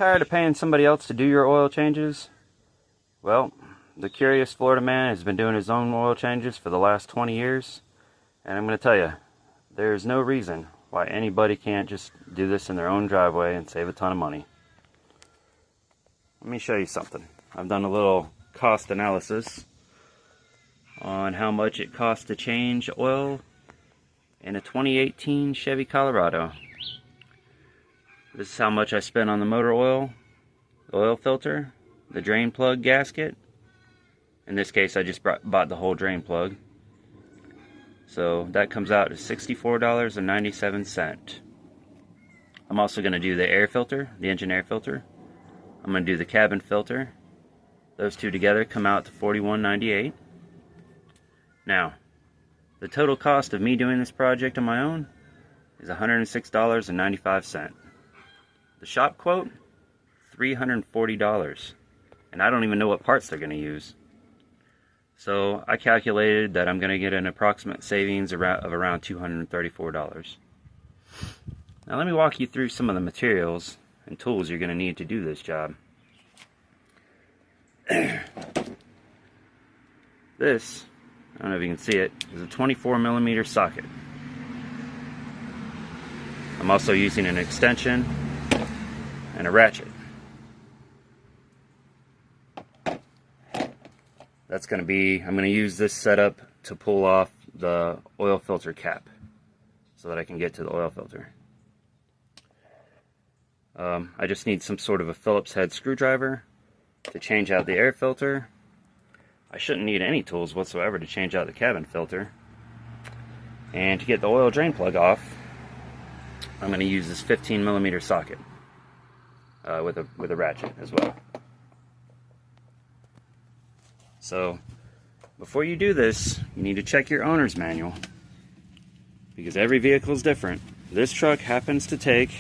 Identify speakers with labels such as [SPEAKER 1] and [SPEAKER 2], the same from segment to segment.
[SPEAKER 1] Tired of paying somebody else to do your oil changes? Well, the Curious Florida Man has been doing his own oil changes for the last 20 years. And I'm going to tell you, there's no reason why anybody can't just do this in their own driveway and save a ton of money. Let me show you something. I've done a little cost analysis on how much it costs to change oil in a 2018 Chevy Colorado. This is how much I spent on the motor oil, the oil filter, the drain plug gasket. In this case, I just bought the whole drain plug. So that comes out to $64.97. I'm also going to do the air filter, the engine air filter. I'm going to do the cabin filter. Those two together come out to $41.98. Now, the total cost of me doing this project on my own is $106.95. The shop quote, $340. And I don't even know what parts they're going to use. So I calculated that I'm going to get an approximate savings of around $234. Now let me walk you through some of the materials and tools you're going to need to do this job. This, I don't know if you can see it, is a 24mm socket. I'm also using an extension and a ratchet. That's going to be, I'm going to use this setup to pull off the oil filter cap so that I can get to the oil filter. I just need some sort of a Phillips head screwdriver to change out the air filter. I shouldn't need any tools whatsoever to change out the cabin filter. And to get the oil drain plug off, I'm going to use this 15mm socket with a ratchet as well. So, before you do this, you need to check your owner's manual, because every vehicle is different. This truck happens to take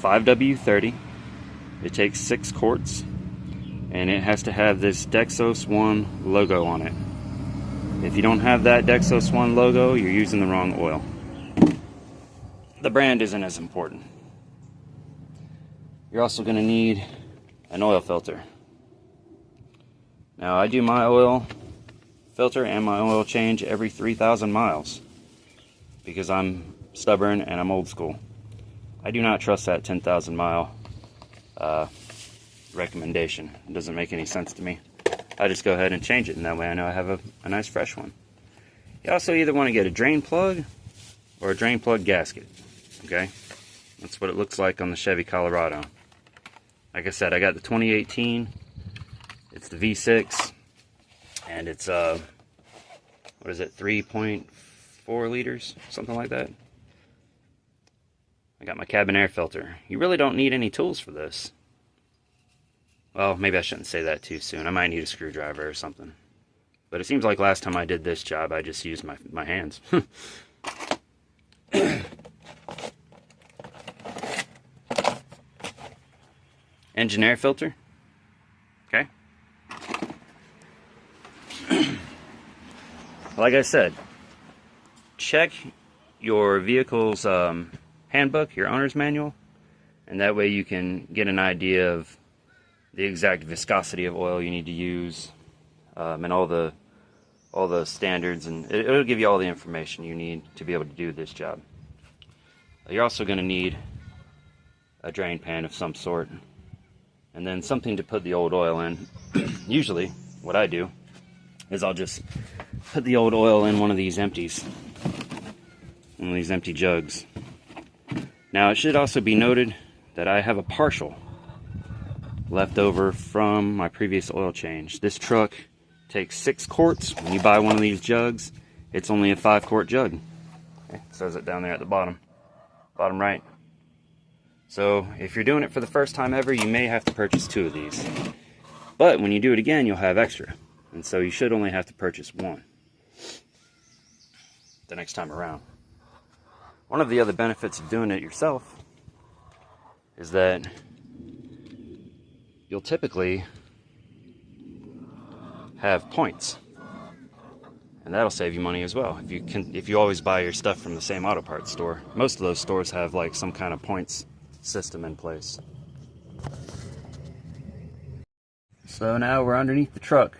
[SPEAKER 1] 5W30. It takes 6 quarts, and it has to have this Dexos 1 logo on it. If you don't have that Dexos 1 logo, you're using the wrong oil. The brand isn't as important. You're also going to need an oil filter. Now, I do my oil filter and my oil change every 3,000 miles because I'm stubborn and I'm old school. I do not trust that 10,000 mile recommendation. It doesn't make any sense to me. I just go ahead and change it, and that way I know I have a nice fresh one. You also either want to get a drain plug or a drain plug gasket. Okay? That's what it looks like on the Chevy Colorado. Like I said, I got the 2018. It's the V6, and it's what is it, 3.4 liters, something like that. I got my cabin air filter. You really don't need any tools for this. Well, maybe I shouldn't say that too soon. I might need a screwdriver or something. But it seems like last time I did this job, I just used my hands. Engine air filter. Okay. Like I said, check your vehicle's handbook, your owner's manual, and that way you can get an idea of the exact viscosity of oil you need to use, and all the standards, and it'll give you all the information you need to be able to do this job. You're also going to need a drain pan of some sort, and then something to put the old oil in. Usually, what I do is I'll just put the old oil in one of these empties, one of these empty jugs. Now, it should also be noted that I have a partial left over from my previous oil change. This truck takes 6 quarts. When you buy one of these jugs, it's only a 5-quart jug. Okay, it says it down there at the bottom right. So if you're doing it for the first time ever, you may have to purchase 2 of these. But when you do it again, you'll have extra. And so you should only have to purchase 1 the next time around. One of the other benefits of doing it yourself is that you'll typically have points, and that'll save you money as well. If you always buy your stuff from the same auto parts store, most of those stores have like some kind of points system in place. So now we're underneath the truck.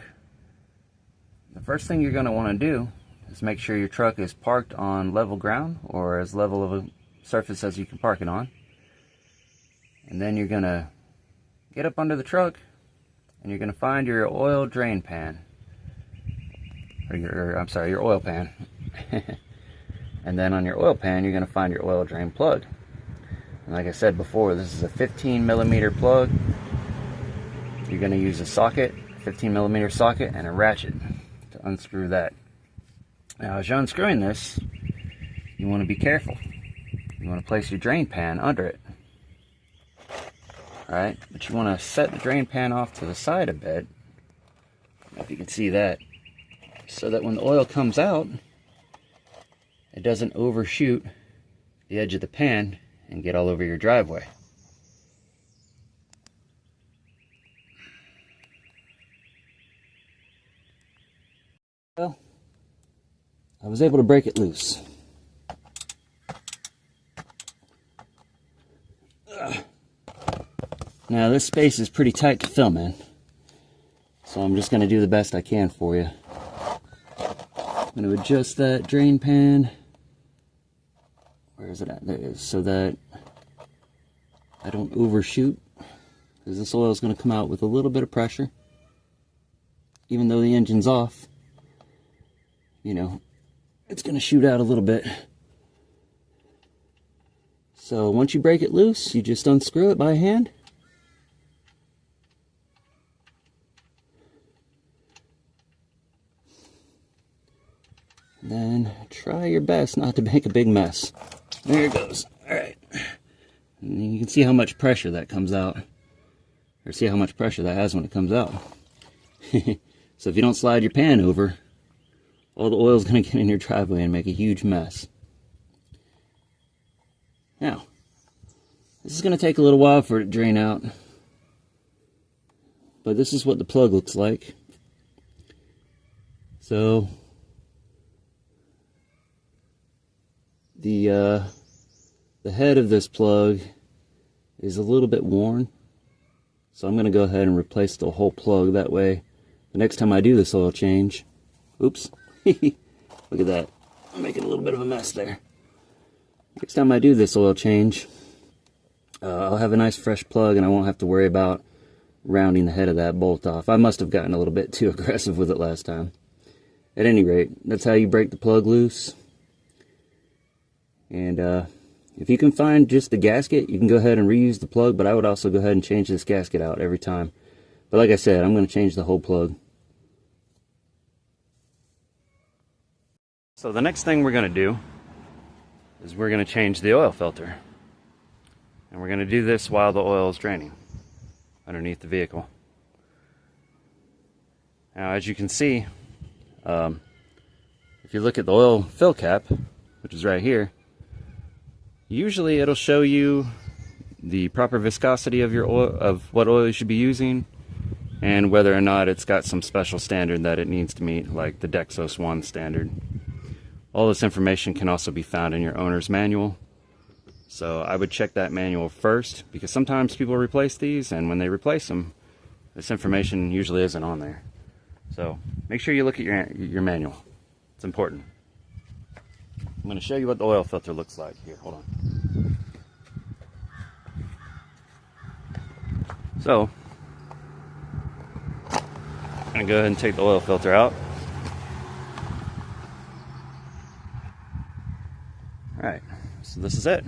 [SPEAKER 1] The first thing you're going to want to do is make sure your truck is parked on level ground, or as level of a surface as you can park it on. And then you're going to get up under the truck and you're going to find your oil drain pan. Your oil pan. And then on your oil pan, you're going to find your oil drain plug. And like I said before, this is a 15mm plug. You're going to use a socket, 15mm socket, and a ratchet to unscrew that. Now, as you're unscrewing this, you want to be careful. You want to place your drain pan under it. Alright, but you want to set the drain pan off to the side a bit. I don't know if you can see that. So that when the oil comes out, it doesn't overshoot the edge of the pan and get all over your driveway. Well, I was able to break it loose. Now this space is pretty tight to film in, so I'm just going to do the best I can for you. I'm going to adjust that drain pan. Where is it at? There it is. So that I don't overshoot, because this oil is going to come out with a little bit of pressure. Even though the engine's off, you know, it's going to shoot out a little bit. So once you break it loose, you just unscrew it by hand. Then try your best not to make a big mess. There it goes. Alright. And you can see how much pressure that comes out. Or see how much pressure that has when it comes out. So if you don't slide your pan over, all the oil is going to get in your driveway and make a huge mess. Now, this is going to take a little while for it to drain out. But this is what the plug looks like. So the head of this plug is a little bit worn, so I'm going to go ahead and replace the whole plug. That way the next time I do this oil change, oops, look at that, I'm making a little bit of a mess there. Next time I do this oil change, I'll have a nice fresh plug and I won't have to worry about rounding the head of that bolt off. I must have gotten a little bit too aggressive with it last time. At any rate, that's how you break the plug loose. And if you can find just the gasket, you can go ahead and reuse the plug, but I would also go ahead and change this gasket out every time. But like I said, I'm going to change the whole plug. So the next thing we're going to do is we're going to change the oil filter. And we're going to do this while the oil is draining underneath the vehicle. Now, as you can see, if you look at the oil fill cap, which is right here, usually it'll show you the proper viscosity of your oil, of what oil you should be using, and whether or not it's got some special standard that it needs to meet, like the Dexos 1 standard. All this information can also be found in your owner's manual. So I would check that manual first, because sometimes people replace these, and when they replace them, this information usually isn't on there. So make sure you look at your manual. It's important. I'm going to show you what the oil filter looks like. Here, hold on. So, I'm going to go ahead and take the oil filter out. Alright, so this is it.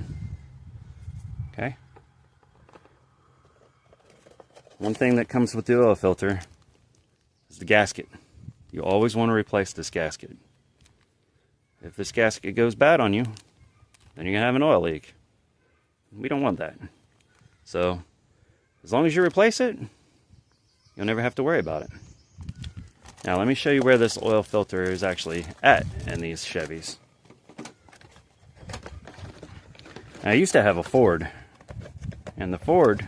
[SPEAKER 1] Okay. One thing that comes with the oil filter is the gasket. You always want to replace this gasket. If this gasket goes bad on you, then you're going to have an oil leak. We don't want that. So, as long as you replace it, you'll never have to worry about it. Now, let me show you where this oil filter is actually at in these Chevys. Now, I used to have a Ford, and the Ford,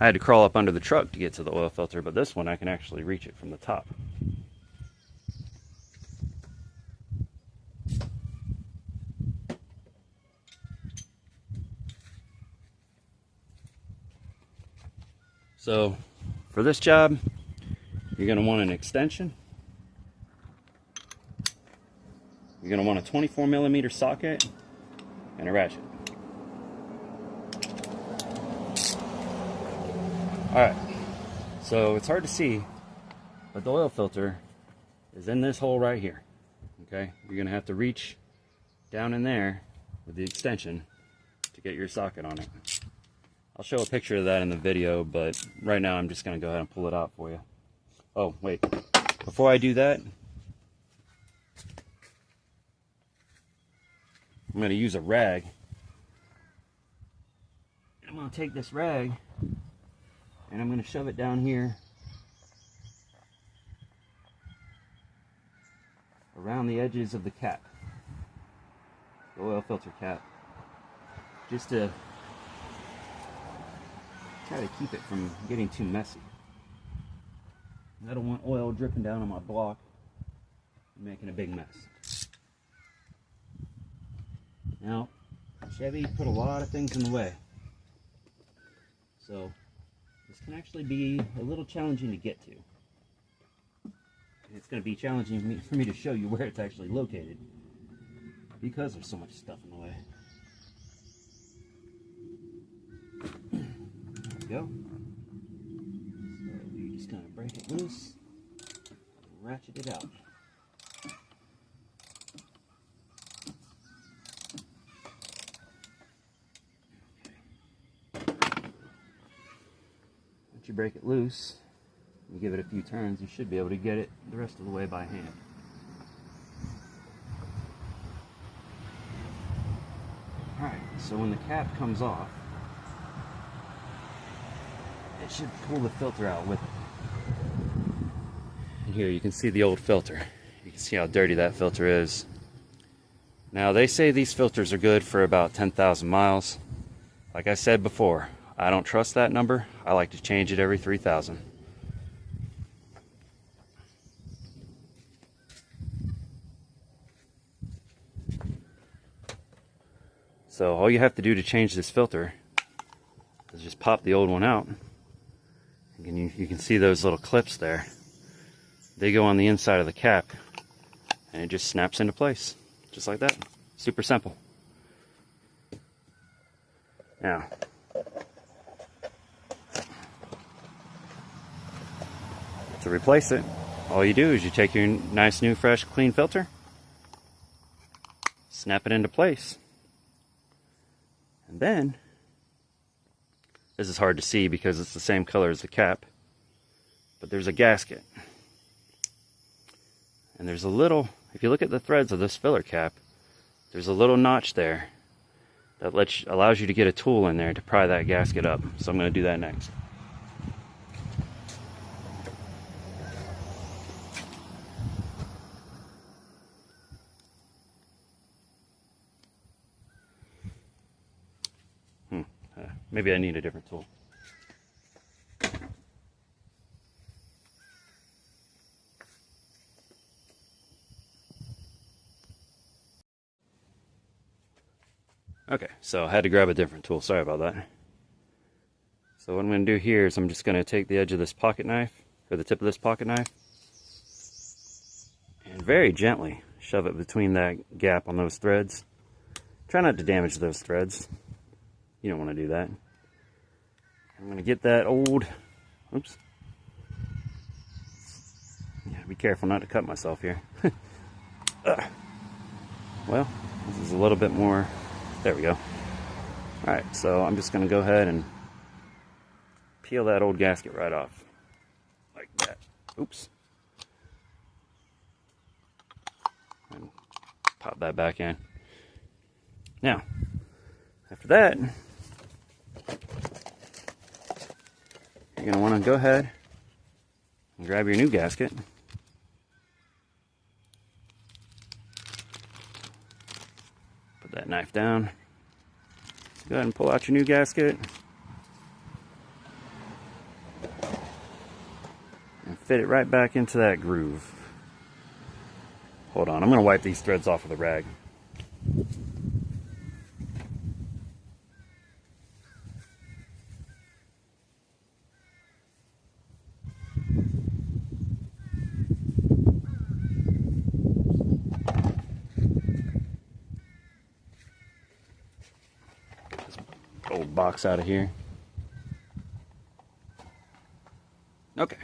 [SPEAKER 1] I had to crawl up under the truck to get to the oil filter, but this one I can actually reach it from the top. So for this job, you're going to want an extension. You're going to want a 24mm socket and a ratchet. Alright, so it's hard to see, but the oil filter is in this hole right here. Okay, you're going to have to reach down in there with the extension to get your socket on it. I'll show a picture of that in the video, but right now I'm just going to go ahead and pull it out for you. Oh, wait. Before I do that, I'm going to use a rag. I'm going to take this rag and I'm going to shove it down here around the edges of the cap, the oil filter cap, just to try to keep it from getting too messy. I don't want oil dripping down on my block and making a big mess. Now, Chevy put a lot of things in the way, so this can actually be a little challenging to get to. It's going to be challenging for me to show you where it's actually located because there's so much stuff in the way. There we go. So you just kind of break it loose and ratchet it out. Once you break it loose, you give it a few turns, you should be able to get it the rest of the way by hand. Alright, so when the cap comes off, it should pull the filter out with it. And here you can see the old filter. You can see how dirty that filter is. Now they say these filters are good for about 10,000 miles. Like I said before, I don't trust that number. I like to change it every 3,000. So all you have to do to change this filter is just pop the old one out. And you can see those little clips there. They go on the inside of the cap and it just snaps into place. Just like that. Super simple. Now, to replace it, all you do is you take your nice new fresh clean filter, snap it into place. And then, this is hard to see because it's the same color as the cap, but there's a gasket. And there's a little, if you look at the threads of this filler cap, there's a little notch there that allows you to get a tool in there to pry that gasket up. So I'm going to do that next. Maybe I need a different tool. Okay, so I had to grab a different tool. Sorry about that. So what I'm going to do here is I'm just going to take the edge of this pocket knife, or the tip of this pocket knife, and very gently shove it between that gap on those threads. Try not to damage those threads. You don't want to do that. I'm going to get that old, oops. Yeah, be careful not to cut myself here. Well, this is a little bit more, there we go. Alright, so I'm just going to go ahead and peel that old gasket right off. Like that. Oops. And pop that back in. Now, after that, you're going to want to go ahead and grab your new gasket. Put that knife down. So go ahead and pull out your new gasket. And fit it right back into that groove. Hold on, I'm going to wipe these threads off with a rag. box out of here. Okay.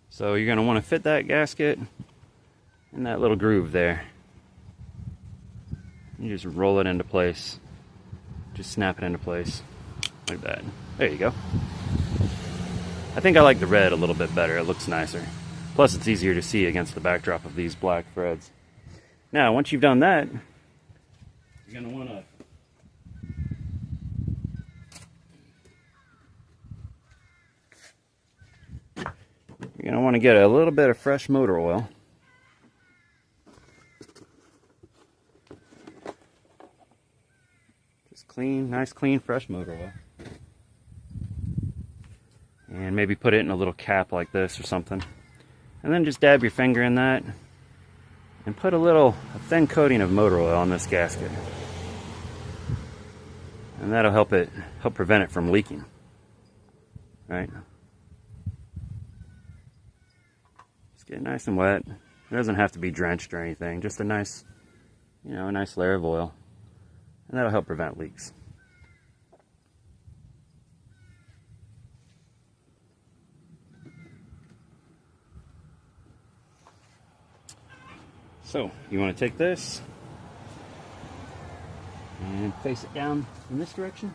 [SPEAKER 1] So you're going to want to fit that gasket in that little groove there. You just roll it into place. Just snap it into place like that. There you go. I think I like the red a little bit better. It looks nicer. Plus it's easier to see against the backdrop of these black threads. Now, once you've done that, you're going to want to get a little bit of fresh motor oil. Just clean, nice clean fresh motor oil. And maybe put it in a little cap like this or something. And then just dab your finger in that and put a thin coating of motor oil on this gasket. And that'll help prevent it from leaking. Right? Just get it nice and wet. It doesn't have to be drenched or anything, just a nice, a nice layer of oil. And that'll help prevent leaks. So, you want to take this and face it down in this direction.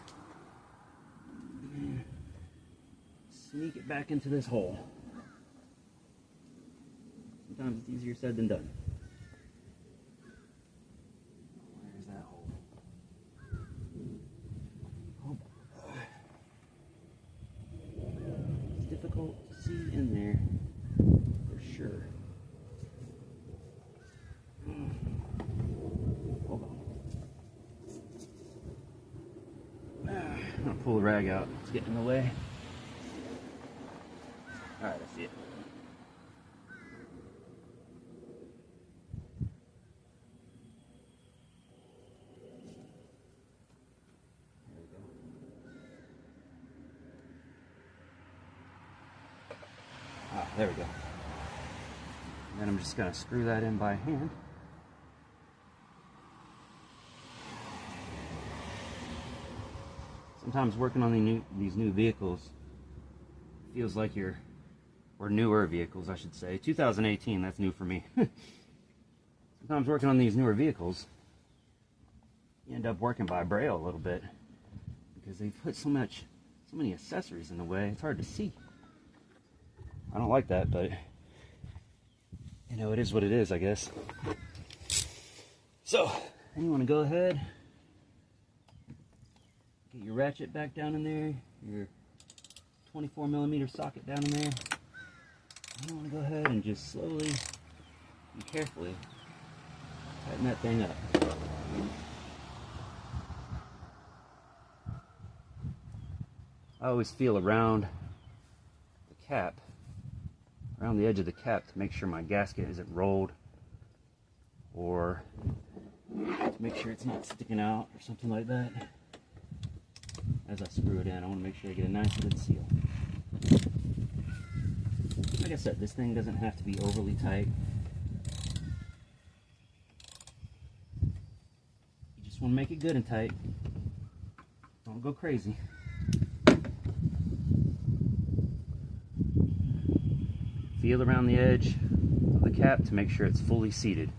[SPEAKER 1] And sneak it back into this hole. Sometimes it's easier said than done. Where's that hole? Oh. It's difficult to see in there for sure. Hold on. I'm gonna pull the rag out. It's getting in the way. Alright, I see it. There we go. There we go. And then I'm just gonna screw that in by hand. Sometimes working on these new vehicles feels like or newer vehicles, I should say. 2018, that's new for me. Sometimes working on these newer vehicles, you end up working by braille a little bit because they put so many accessories in the way. It's hard to see. I don't like that, but it is what it is, I guess. So, then you want to go ahead. Get your ratchet back down in there, your 24mm socket down in there. You want to go ahead and just slowly and carefully tighten that thing up. I always feel around the cap, around the edge of the cap, to make sure my gasket isn't rolled, or to make sure it's not sticking out or something like that. As I screw it in, I want to make sure I get a nice good seal. Like I said, this thing doesn't have to be overly tight. You just want to make it good and tight. Don't go crazy. Feel around the edge of the cap to make sure it's fully seated.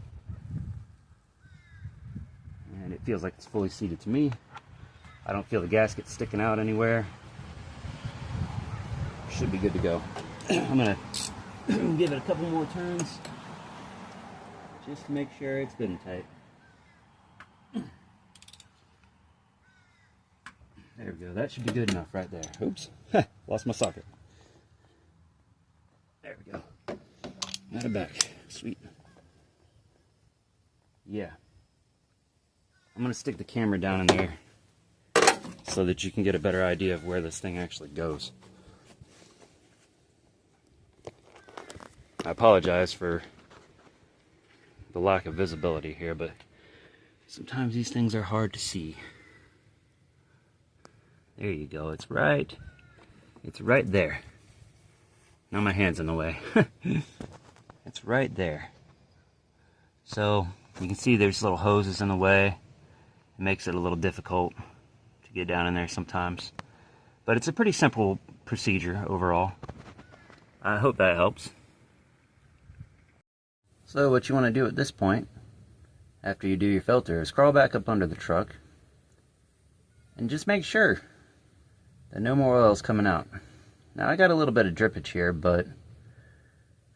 [SPEAKER 1] And it feels like it's fully seated to me. I don't feel the gasket sticking out anywhere. Should be good to go. I'm gonna give it a couple more turns just to make sure it's good and tight. There we go. That should be good enough right there. Oops. Lost my socket. There we go. Got it back. Sweet. Yeah. I'm gonna stick the camera down in there so that you can get a better idea of where this thing actually goes. I apologize for the lack of visibility here, but sometimes these things are hard to see. There you go. It's right there. Now my hand's in the way. It's right there. So you can see there's little hoses in the way. It makes it a little difficult get down in there sometimes. But it's a pretty simple procedure overall. I hope that helps. So what you want to do at this point, after you do your filter, is crawl back up under the truck and just make sure that no more oil is coming out. Now I got a little bit of drippage here, but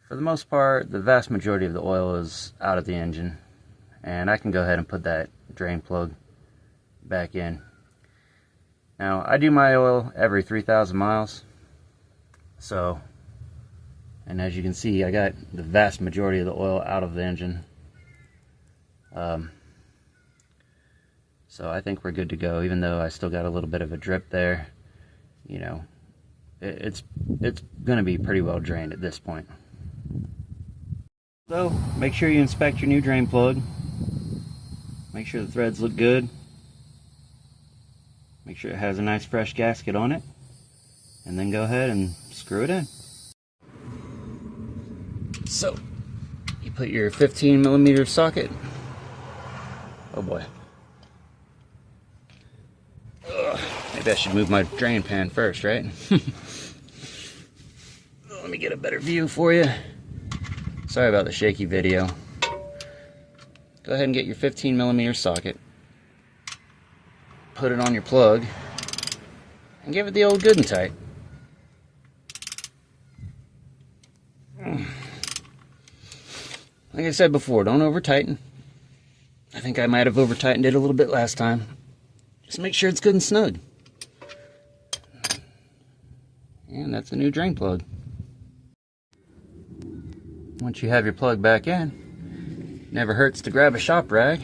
[SPEAKER 1] for the most part, the vast majority of the oil is out of the engine, and I can go ahead and put that drain plug back in. Now I do my oil every 3,000 miles, so, and as you can see, I got the vast majority of the oil out of the engine. So I think we're good to go, even though I still got a little bit of a drip there. You know, it's going to be pretty well drained at this point. So make sure you inspect your new drain plug. Make sure the threads look good. Make sure it has a nice fresh gasket on it, and then go ahead and screw it in. So you put your 15mm socket. Oh boy. Ugh, maybe I should move my drain pan first, right? Let me get a better view for you. Sorry about the shaky video. Go ahead and get your 15mm socket. Put it on your plug. And give it the old good and tight. Like I said before, don't over tighten. I think I might have over tightened it a little bit last time. Just make sure it's good and snug. And that's a new drain plug. Once you have your plug back in, never hurts to grab a shop rag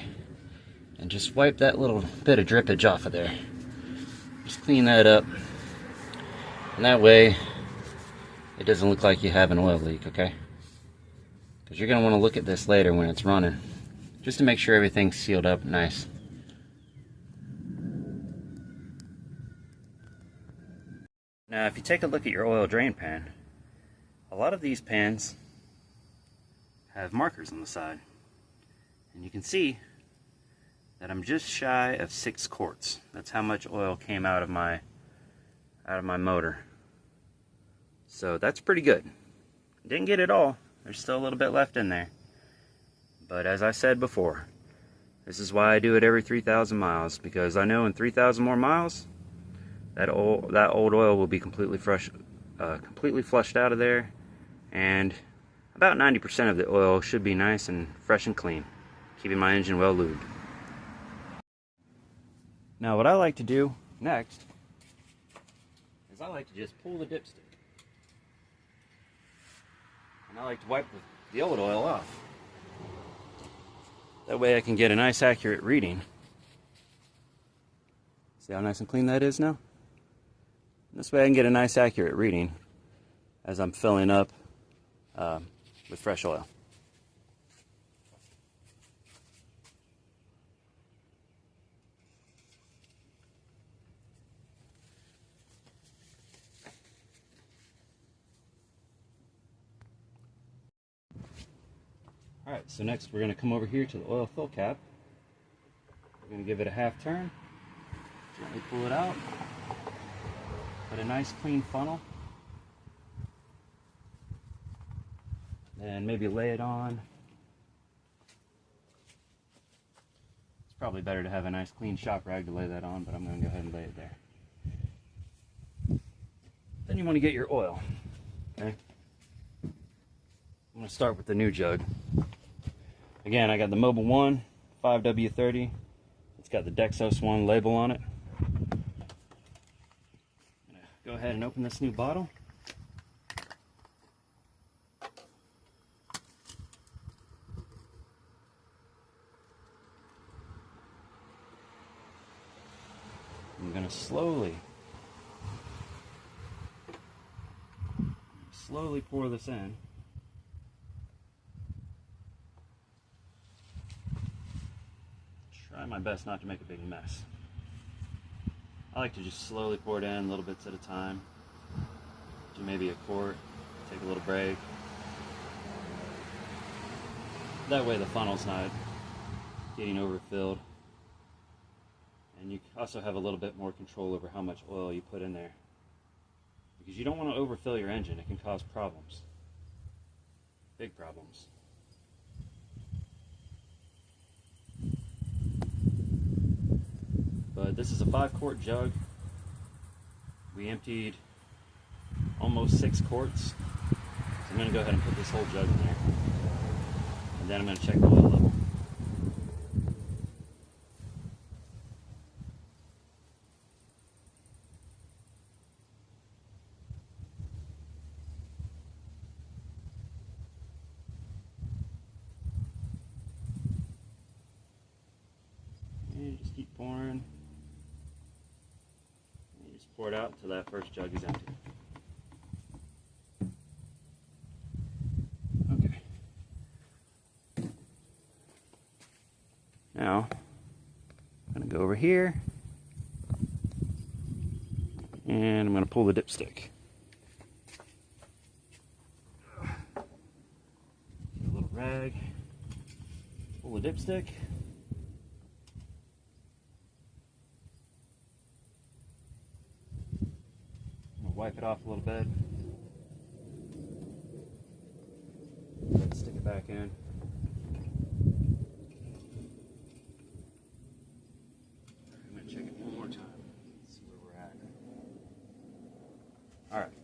[SPEAKER 1] and just wipe that little bit of drippage off of there. Just clean that up. And that way, it doesn't look like you have an oil leak, okay? Because you're going to want to look at this later when it's running, just to make sure everything's sealed up nice. Now if you take a look at your oil drain pan, a lot of these pans have markers on the side, and you can see that I'm just shy of 6 quarts. That's how much oil came out of my motor. So that's pretty good. Didn't get it all. There's still a little bit left in there. But as I said before, this is why I do it every 3,000 miles, because I know in 3,000 more miles, that old oil will be completely flushed out of there, and about 90% of the oil should be nice and fresh and clean, keeping my engine well lubed. Now what I like to do next is I like to just pull the dipstick. And I like to wipe the old oil off. That way I can get a nice accurate reading. See how nice and clean that is now? This way I can get a nice accurate reading as I'm filling up with fresh oil. Alright, so next we're going to come over here to the oil fill cap. We're going to give it a half turn, gently pull it out, put a nice clean funnel, then maybe lay it on. It's probably better to have a nice clean shop rag to lay that on, but I'm going to go ahead and lay it there. Then you want to get your oil. Okay? I'm going to start with the new jug. Again, I got the Mobil 1 5W30. It's got the Dexos 1 label on it. I'm going to go ahead and open this new bottle. I'm going to slowly pour this in. Try my best not to make a big mess. I like to just slowly pour it in, little bits at a time. Do maybe a quart, take a little break. That way the funnel's not getting overfilled. And you also have a little bit more control over how much oil you put in there. Because you don't want to overfill your engine. It can cause problems. Big problems. But this is a 5-quart jug. We emptied almost 6 quarts. So I'm going to go ahead and put this whole jug in there. And then I'm going to check the oil level. And just keep pouring. And you just pour it out until that first jug is empty. Okay. Now, I'm going to go over here. And I'm going to pull the dipstick. Get a little rag. Pull the dipstick. Wipe it off a little bit. Stick it back in. I'm going to check it one more time. See where we're at. Alright.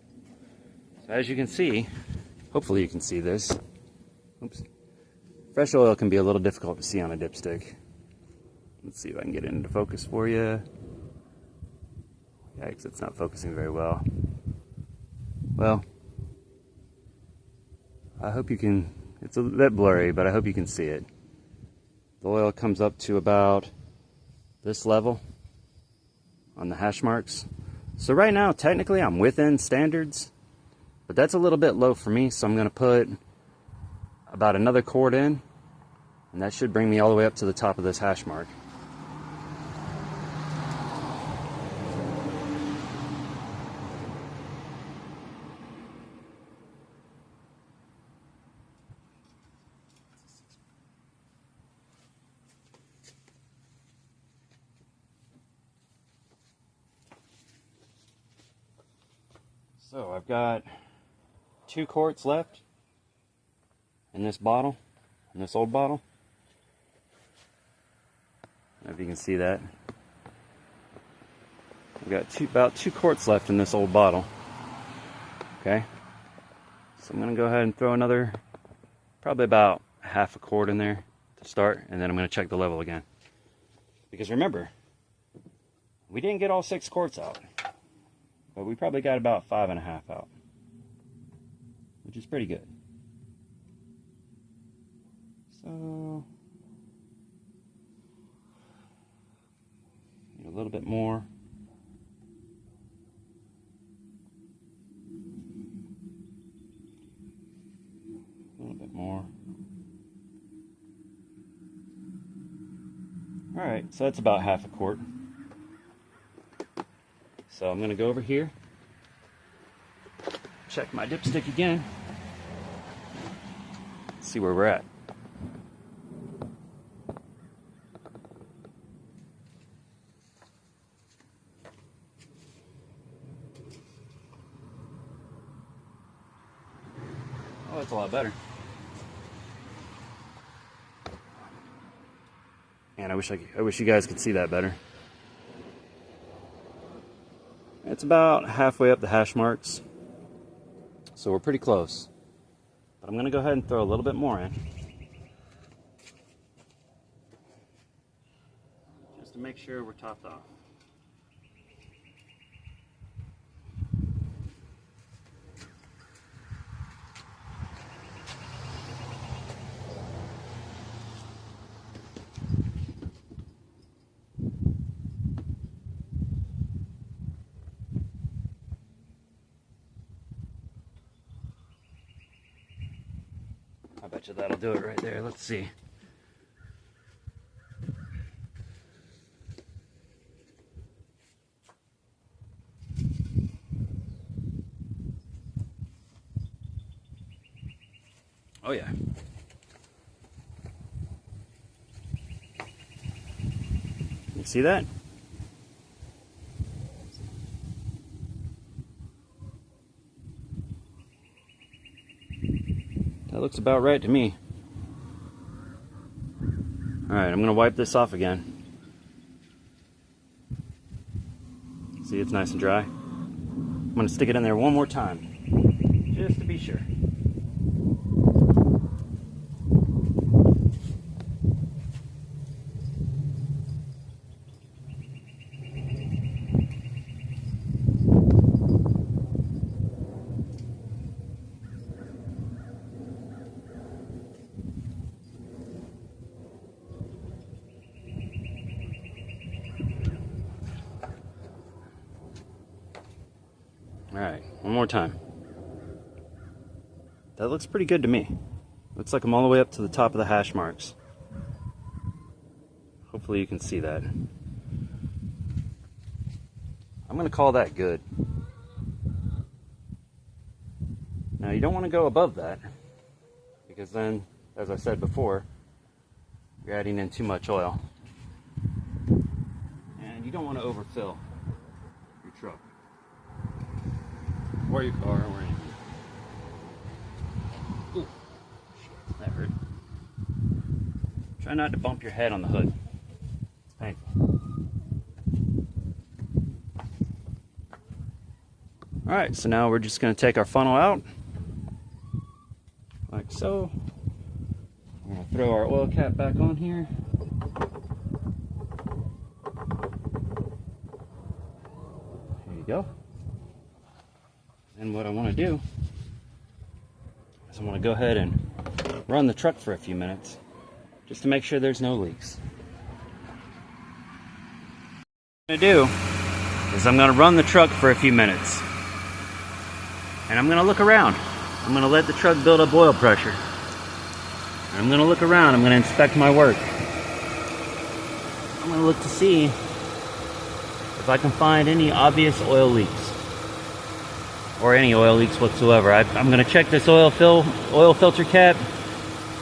[SPEAKER 1] So as you can see, hopefully you can see this. Oops. Fresh oil can be a little difficult to see on a dipstick. Let's see if I can get it into focus for you. Yikes, it's not focusing very well. Well, I hope you can, it's a bit blurry, but I hope you can see it. The oil comes up to about this level on the hash marks. So right now, technically, I'm within standards, but that's a little bit low for me, so I'm going to put about another quart in, and that should bring me all the way up to the top of this hash mark. So I've got 2 quarts left in this bottle, in this old bottle. I don't know if you can see that. I've got about 2 quarts left in this old bottle. Okay, so I'm going to go ahead and throw another, probably about half a quart in there to start, and then I'm going to check the level again. Because remember, we didn't get all 6 quarts out. But we probably got about 5.5 out, which is pretty good. So, need a little bit more. A little bit more. All right, so that's about half a quart. So I'm going to go over here, check my dipstick again, see where we're at. Oh, that's a lot better. And I wish you guys could see that better. It's about halfway up the hash marks, so we're pretty close. But I'm going to go ahead and throw a little bit more in, just to make sure we're topped off. I bet you that'll do it right there. Let's see. Oh yeah. You see that? looks about right to me. Alright, I'm going to wipe this off again. See, it's nice and dry. I'm going to stick it in there one more time, just to be sure. Alright, one more time. That looks pretty good to me. Looks like I'm all the way up to the top of the hash marks. Hopefully you can see that. I'm going to call that good. Now you don't want to go above that, because then, as I said before, you're adding in too much oil. And you don't want to overfill your truck. Or your car, or anything. Ooh, shit, that hurt. Try not to bump your head on the hood. It's painful. Alright, so now we're just going to take our funnel out. Like so. We're going to throw our oil cap back on here. There you go. And what I want to do is I want to go ahead and run the truck for a few minutes just to make sure there's no leaks. What I'm going to do is I'm going to run the truck for a few minutes and I'm going to look around. I'm going to let the truck build up oil pressure. And I'm going to look around. I'm going to inspect my work. I'm going to look to see if I can find any obvious oil leaks. Or any oil leaks whatsoever. I'm going to check this oil filter cap.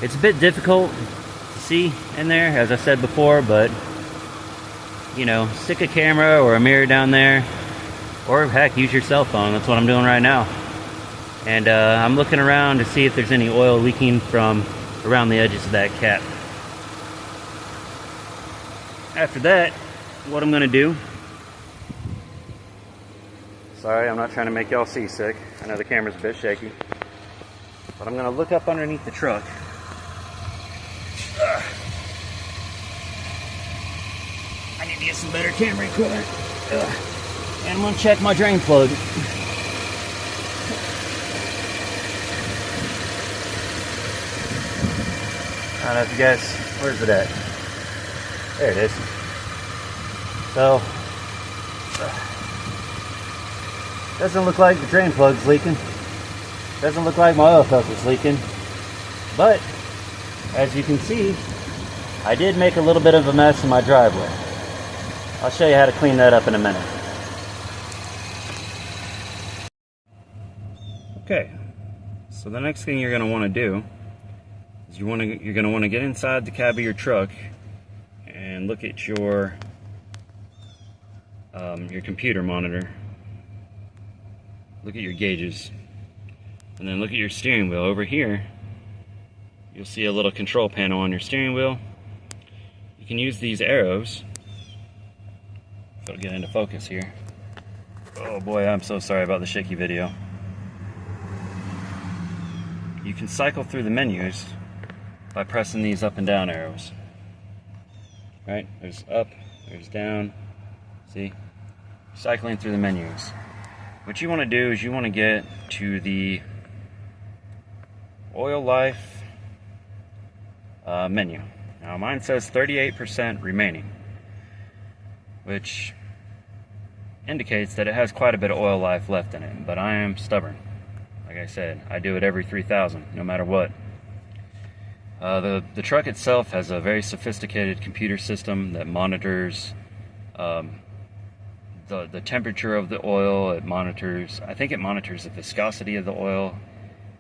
[SPEAKER 1] It's a bit difficult to see in there, as I said before, but you know, stick a camera or a mirror down there, or heck, use your cell phone. That's what I'm doing right now. And I'm looking around to see if there's any oil leaking from around the edges of that cap. After that, what I'm going to do, sorry, I'm not trying to make y'all seasick. I know the camera's a bit shaky. But I'm going to look up underneath the truck. I need to get some better camera equipment. And I'm going to check my drain plug. I don't know if you guys, where's it at? There it is. So, doesn't look like the drain plug's leaking. Doesn't look like my oil filter's leaking. But, as you can see, I did make a little bit of a mess in my driveway. I'll show you how to clean that up in a minute. Okay, so the next thing you're going to want to do is you're going to want to get inside the cab of your truck and look at your computer monitor. Look at your gauges, and then look at your steering wheel. Over here you'll see a little control panel on your steering wheel. You can use these arrows. If it'll get into focus here. Oh boy, I'm so sorry about the shaky video. You can cycle through the menus by pressing these up and down arrows. Right, there's up, there's down. See, cycling through the menus. What you want to do is you want to get to the oil life menu. Now mine says 38% remaining, which indicates that it has quite a bit of oil life left in it, but I am stubborn. Like I said, I do it every 3,000, no matter what. The truck itself has a very sophisticated computer system that monitors the temperature of the oil. It monitors, I think it monitors the viscosity of the oil.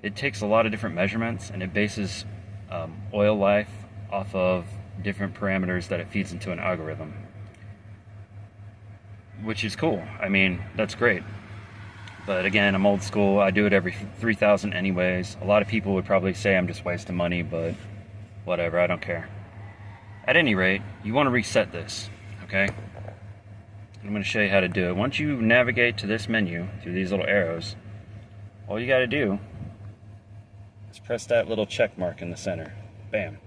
[SPEAKER 1] It takes a lot of different measurements, and it bases oil life off of different parameters that it feeds into an algorithm, which is cool. I mean, that's great. But again, I'm old school. I do it every 3,000 anyways. A lot of people would probably say I'm just wasting money, but whatever, I don't care. At any rate, you want to reset this, okay? I'm going to show you how to do it. Once you navigate to this menu through these little arrows, all you got to do is press that little check mark in the center. Bam.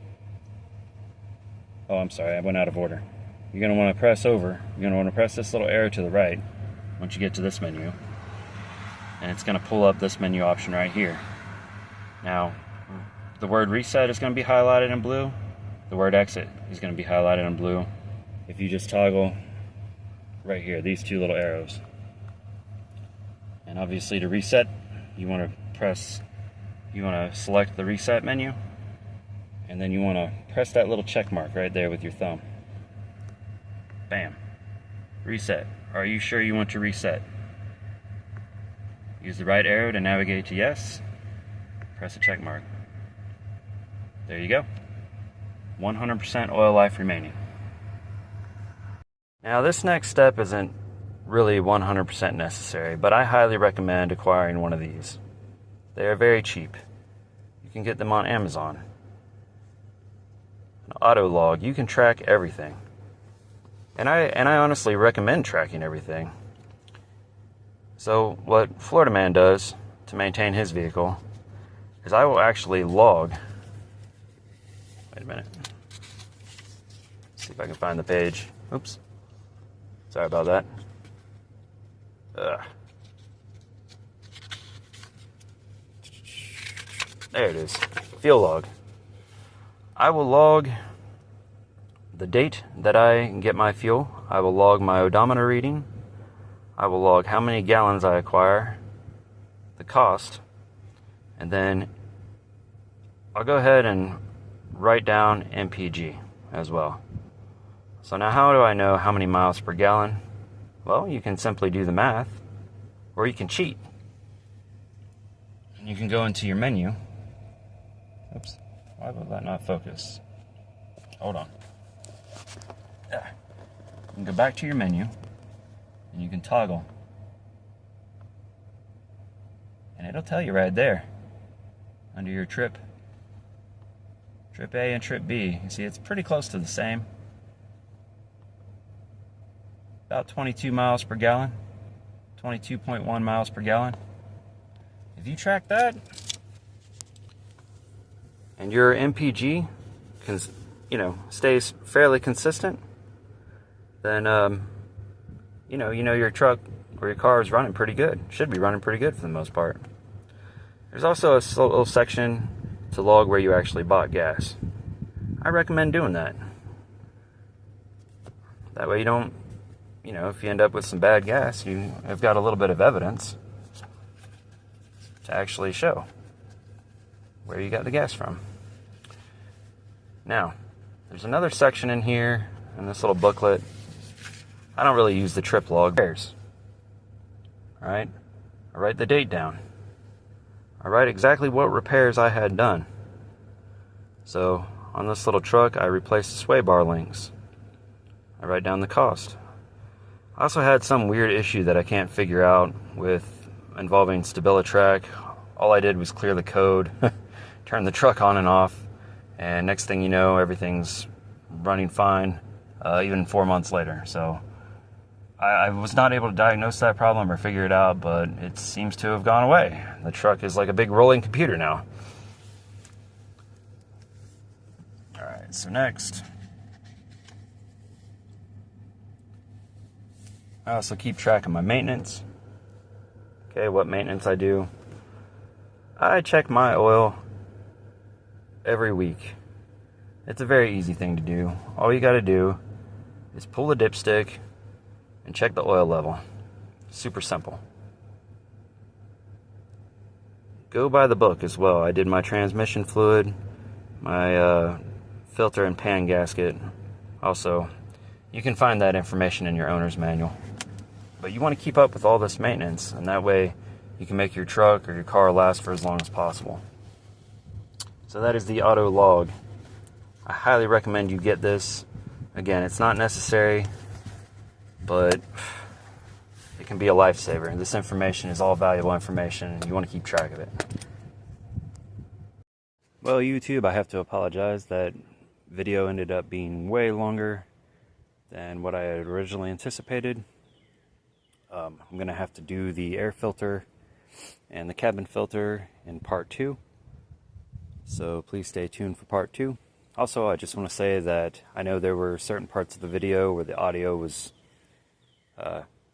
[SPEAKER 1] Oh, I'm sorry, I went out of order. You're going to want to press over. You're going to want to press this little arrow to the right once you get to this menu. And it's going to pull up this menu option right here. Now, the word reset is going to be highlighted in blue. The word exit is going to be highlighted in blue. If you just toggle right here, these two little arrows. And obviously to reset, you want to select the reset menu, and then you want to press that little check mark right there with your thumb. Bam. Reset. Are you sure you want to reset? Use the right arrow to navigate to yes. Press the check mark. There you go. 100% oil life remaining. Now this next step isn't really 100% necessary, but I highly recommend acquiring one of these. They are very cheap. You can get them on Amazon. An auto log, you can track everything. And I honestly recommend tracking everything. So what Florida Man does to maintain his vehicle is I will actually log. Wait a minute. See if I can find the page. Oops. Sorry about that. There it is. Fuel log. I will log the date that I get my fuel. I will log my odometer reading. I will log how many gallons I acquire, the cost, and then I'll go ahead and write down MPG as well. So now how do I know how many miles per gallon? Well, you can simply do the math, or you can cheat. And you can go into your menu. Oops, why will that not focus? Hold on. There. You can go back to your menu, and you can toggle. And it'll tell you right there, under your trip A and trip B. You see, it's pretty close to the same. About 22 miles per gallon, 22.1 miles per gallon. If you track that, and your MPG stays fairly consistent, then you know your truck or your car is running pretty good. Should be running pretty good for the most part. There's also a little section to log where you actually bought gas. I recommend doing that. That way you don't, if you end up with some bad gas, you have got a little bit of evidence to actually show where you got the gas from. Now, there's another section in here, in this little booklet. I don't really use the trip log. Alright? I write the date down. I write exactly what repairs I had done. So, on this little truck, I replaced the sway bar links. I write down the cost. I also had some weird issue that I can't figure out involving StabiliTrak. All I did was clear the code, turn the truck on and off, and next thing you know, everything's running fine, even 4 months later. So I was not able to diagnose that problem or figure it out, but it seems to have gone away. The truck is like a big rolling computer now. Alright, so next, I also keep track of my maintenance. Okay, what maintenance I do. I check my oil every week. It's a very easy thing to do. All you gotta do is pull the dipstick and check the oil level. Super simple. Go by the book as well. I did my transmission fluid, my filter and pan gasket. Also, you can find that information in your owner's manual. But you want to keep up with all this maintenance, and that way you can make your truck or your car last for as long as possible. So that is the auto log. I highly recommend you get this. Again, it's not necessary, but it can be a lifesaver. This information is all valuable information, and you want to keep track of it. Well, YouTube, I have to apologize. That video ended up being way longer than what I had originally anticipated. I'm going to have to do the air filter and the cabin filter in part 2. So please stay tuned for part 2. Also, I just want to say that I know there were certain parts of the video where the audio was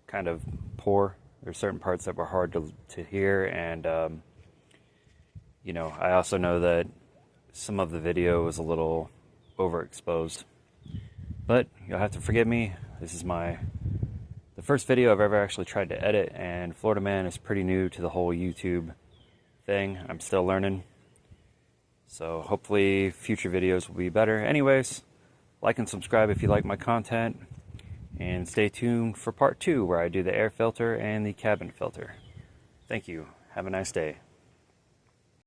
[SPEAKER 1] kind of poor. There are certain parts that were hard to hear, and you know, I also know that some of the video was a little overexposed. But you'll have to forgive me. This is the first video I've ever actually tried to edit, and Florida Man is pretty new to the whole YouTube thing. I'm still learning. So hopefully future videos will be better. Anyways, like and subscribe if you like my content. And stay tuned for part 2 where I do the air filter and the cabin filter. Thank you. Have a nice day.